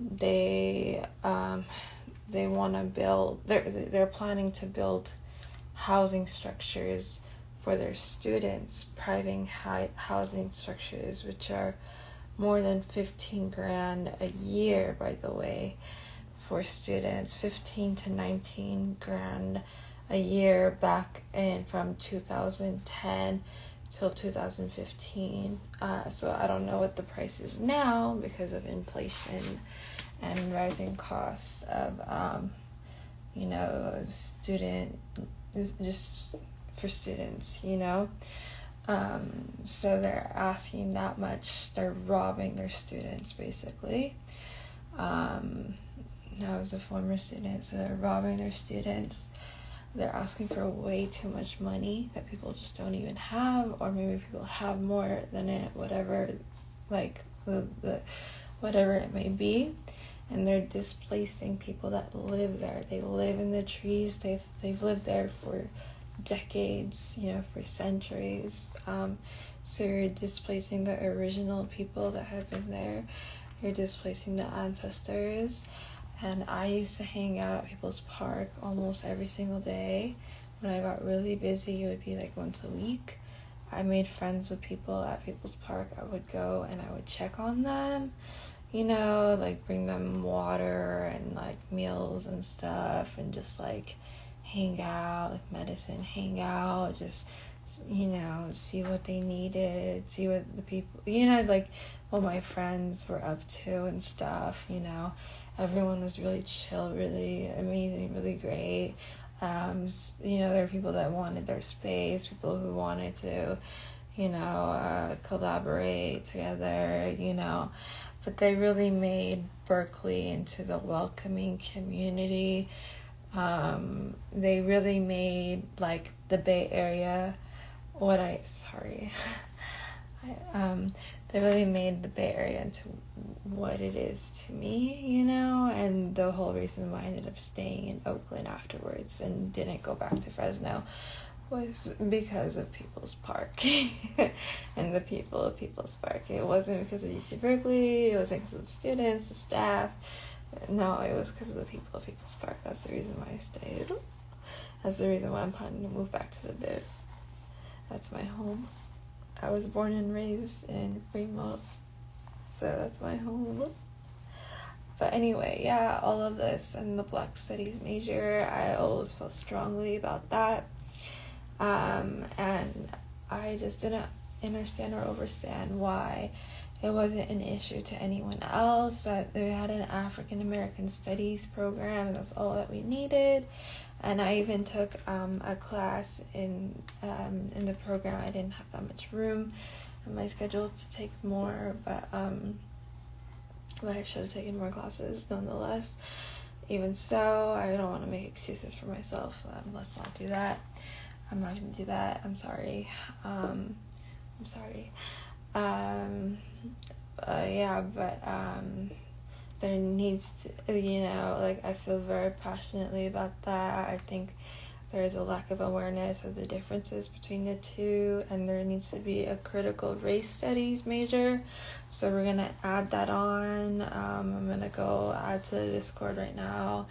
they they want to build. They're planning to build housing structures for their students, private housing structures, which are more than 15 grand a year, by the way, for students, 15 to 19 grand a year back in from 2010 till 2015. So I don't know what the price is now because of inflation and rising costs of student, just for students, so they're asking that much. They're robbing their students, basically. I was a former student, so they're robbing their students. They're asking for way too much money that people just don't even have, or maybe people have more than it, whatever, like the whatever it may be. And they're displacing people that live there. They live in the trees. They've lived there for decades, for centuries. So you're displacing the original people that have been there. You're displacing the ancestors. And I used to hang out at People's Park almost every single day. When I got really busy, it would be like once a week. I made friends with people at People's Park. I would go and I would check on them, like bring them water and like meals and stuff, and just like hang out, like medicine, hang out, just, see what they needed, see what the people, like what my friends were up to and stuff, Everyone was really chill, really amazing, really great. There were people that wanted their space, people who wanted to, collaborate together, But they really made Berkeley into the welcoming community. They really made, like, the Bay Area they really made the Bay Area into what it is to me, and the whole reason why I ended up staying in Oakland afterwards and didn't go back to Fresno was because of People's Park and the people of People's Park. It wasn't because of UC Berkeley, it wasn't because of the students, the staff. No, it was because of the people of People's Park. That's the reason why I stayed. That's the reason why I'm planning to move back to the Bay. That's my home. I was born and raised in Fremont, so that's my home. But anyway, yeah, all of this and the Black Studies major, I always felt strongly about that. And I just didn't understand or understand why it wasn't an issue to anyone else, that they had an African American Studies program and that's all that we needed. And I even took a class in the program. I didn't have that much room in my schedule to take more, but I should have taken more classes nonetheless. Even so, I don't want to make excuses for myself. Let's not do that. I'm not going to do that. I'm sorry. I'm sorry. There needs to, I feel very passionately about that. I think there's a lack of awareness of the differences between the two, and there needs to be a critical race studies major. So we're going to add that on. I'm going to go add to the Discord right now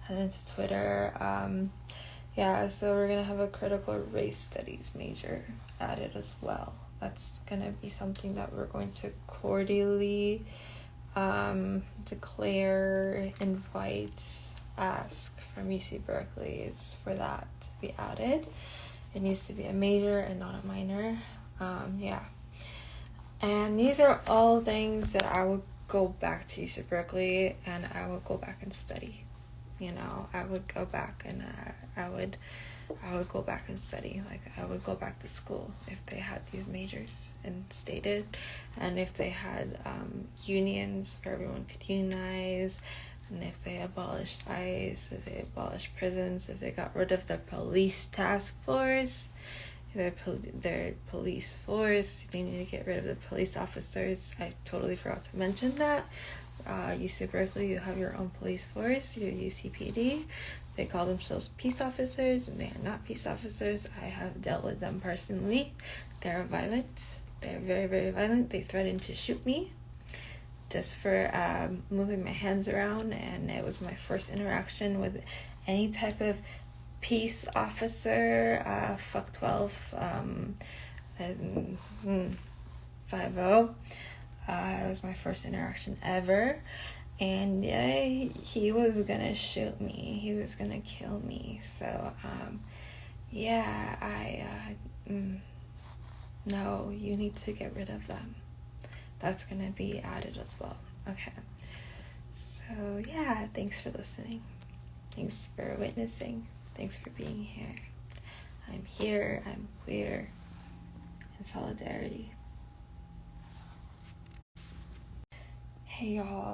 and then to Twitter. So we're going to have a critical race studies major added as well. That's going to be something that we're going to cordially declare, invite, ask from UC Berkeley is for that to be added. It needs to be a major and not a minor. And these are all things that I would go back to UC Berkeley and I would go back and study. I would go back and I would go back and study. Like, I would go back to school if they had these majors and stated, and if they had unions where everyone could unionize, and if they abolished ICE, if they abolished prisons, if they got rid of the police task force, their police force, they need to get rid of the police officers. I totally forgot to mention that. UC Berkeley, you have your own police force, your UCPD. They call themselves peace officers, and they are not peace officers. I have dealt with them personally. They're violent. They're very, very violent. They threatened to shoot me just for moving my hands around, and it was my first interaction with any type of peace officer. Fuck 12, and 5-0. It was my first interaction ever, and he was gonna shoot me. He was gonna kill me. So no, you need to get rid of them. That's gonna be added as well. Okay. So yeah, thanks for listening. Thanks for witnessing. Thanks for being here. I'm here. I'm queer. In solidarity. Hey y'all.